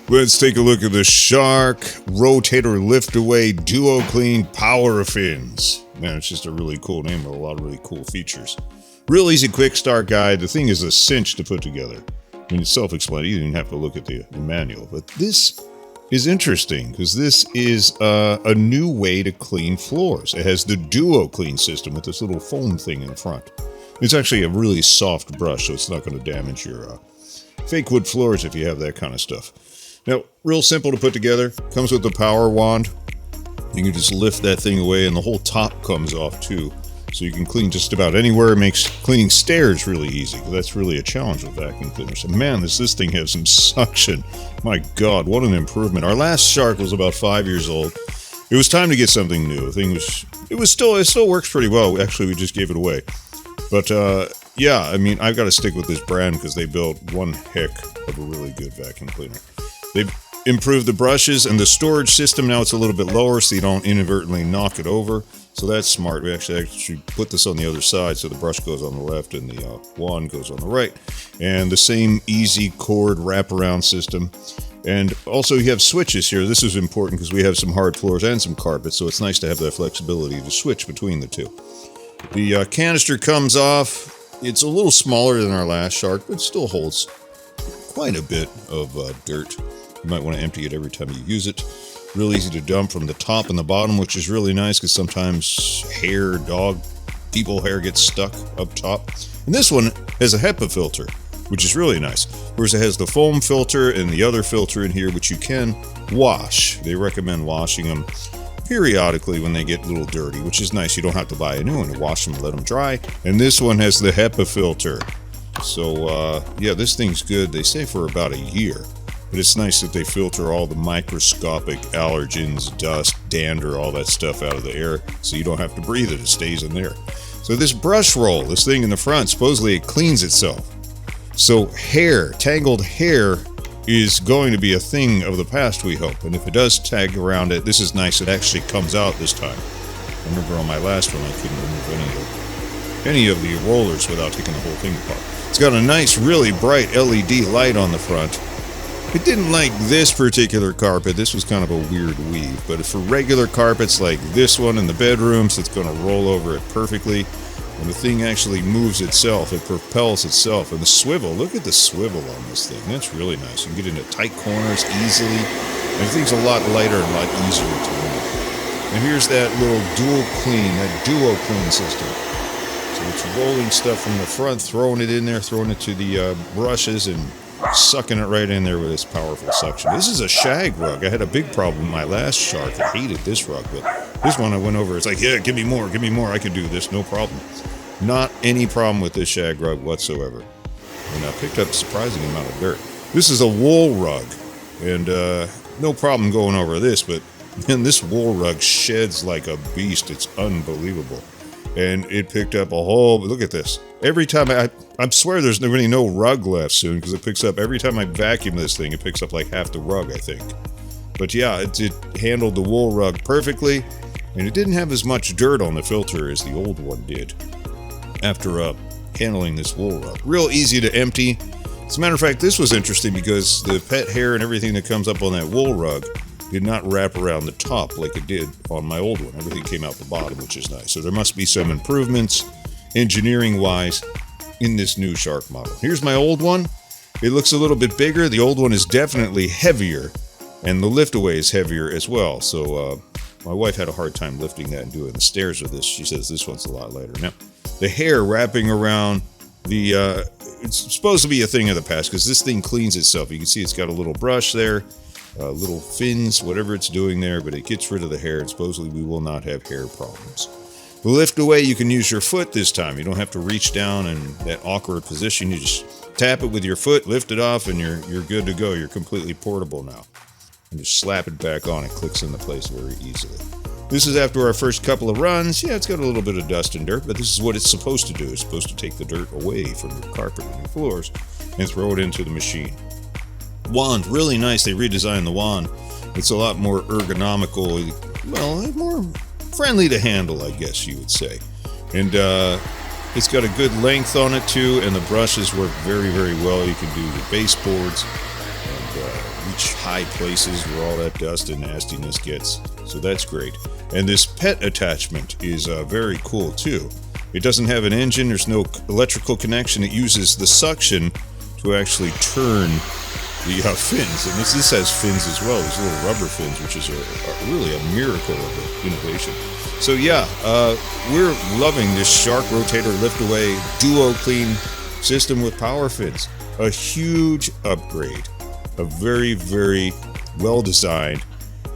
Let's take a look at the Shark Rotator Lift Away DuoClean PowerFins. Man, it's just a really cool name with a lot of really cool features. Real easy quick start guide. The thing is a cinch to put together. I mean, it's self-explanatory. You didn't have to look at the manual. But this is interesting because this is a new way to clean floors. It has the DuoClean system with this little foam thing in the front. It's actually a really soft brush, so it's not going to damage your fake wood floors if you have that kind of stuff. Now, real simple to put together. Comes with the power wand. You can just lift that thing away and the whole top comes off too. So you can clean just about anywhere. It makes cleaning stairs really easy, because that's really a challenge with vacuum cleaners. And man, this thing has some suction. My God, what an improvement. Our last Shark was about 5 years old. It was time to get something new. The thing it still works pretty well. Actually, we just gave it away. But yeah, I mean, I've got to stick with this brand because they built one heck of a really good vacuum cleaner. They've improved the brushes and the storage system. Now it's a little bit lower so you don't inadvertently knock it over. So that's smart. We actually put this on the other side so the brush goes on the left and the wand goes on the right. And the same easy cord wraparound system. And also you have switches here. This is important because we have some hard floors and some carpet, so it's nice to have that flexibility to switch between the two. The canister comes off. It's a little smaller than our last Shark, but it still holds quite a bit of dirt. You might want to empty it every time you use it. Real easy to dump from the top and the bottom, which is really nice because sometimes people hair gets stuck up top. And this one has a HEPA filter, which is really nice. Whereas it has the foam filter and the other filter in here, which you can wash. They recommend washing them periodically when they get a little dirty, which is nice. You don't have to buy a new one. You wash them and let them dry. And this one has the HEPA filter. So, yeah, this thing's good. They say for about a year. But it's nice that they filter all the microscopic allergens, dust, dander, all that stuff out of the air, so you don't have to breathe it. It stays in there. So this brush roll, this thing in the front, supposedly it cleans itself. So tangled hair is going to be a thing of the past, we hope. And if it does tag around it, this is nice. It actually comes out this time. I remember on my last one, I couldn't remove any of the rollers without taking the whole thing apart. It's got a nice, really bright LED light on the front. It didn't like this particular carpet. This was kind of a weird weave, but for regular carpets like this one in the bedrooms, it's going to roll over it perfectly. When the thing actually moves itself, it propels itself. And the swivel, look at the swivel on this thing. That's really nice. You can get into tight corners easily. And the thing's a lot lighter and a lot easier to move. And here's that little DuoClean system. So it's rolling stuff from the front, throwing it in there, throwing it to the brushes, and sucking it right in there with this powerful suction. This is a shag rug. I had a big problem with my last Shark. I hated this rug, but this one I went over. It's like, yeah, give me more. I can do this, no problem. Not any problem with this shag rug whatsoever. And I picked up a surprising amount of dirt. This is a wool rug, and no problem going over this, but man, this wool rug sheds like a beast. It's unbelievable. And it picked up a whole, look at this. Every time I swear there's really no rug left soon, because it picks up, every time I vacuum this thing, it picks up like half the rug, I think. But yeah, it handled the wool rug perfectly, and it didn't have as much dirt on the filter as the old one did after handling this wool rug. Real easy to empty. As a matter of fact, this was interesting because the pet hair and everything that comes up on that wool rug did not wrap around the top like it did on my old one. Everything came out the bottom, which is nice. So there must be some improvements, engineering-wise, in this new Shark model. Here's my old one. It looks a little bit bigger. The old one is definitely heavier, and the lift-away is heavier as well. So my wife had a hard time lifting that and doing the stairs with this. She says this one's a lot lighter. Now, the hair wrapping around the... it's supposed to be a thing of the past because this thing cleans itself. You can see it's got a little brush there. Little fins, whatever it's doing there, but it gets rid of the hair, and supposedly we will not have hair problems. The lift away, you can use your foot this time. You don't have to reach down in that awkward position. You just tap it with your foot, lift it off, and you're good to go. You're completely portable now. And just slap it back on. It clicks into place very easily. This is after our first couple of runs. Yeah, it's got a little bit of dust and dirt, but this is what it's supposed to do. It's supposed to take the dirt away from your carpet and your floors and throw it into the machine. Wand, really nice. They redesigned the wand. It's a lot more ergonomical, well, more friendly to handle, I guess you would say. And it's got a good length on it too, and the brushes work very, very well. You can do the baseboards and reach high places where all that dust and nastiness gets. So that's great. And this pet attachment is very cool too. It doesn't have an engine, there's no electrical connection. It uses the suction to actually turn the fins. And this has fins as well, these little rubber fins, which is really a miracle of innovation. So yeah, we're loving this Shark Rotator lift-away DuoClean system with PowerFins. A huge upgrade. A very, very well-designed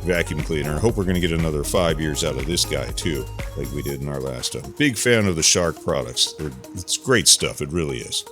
vacuum cleaner. I hope we're going to get another 5 years out of this guy too, like we did in our last one. Big fan of the Shark products. It's great stuff, it really is.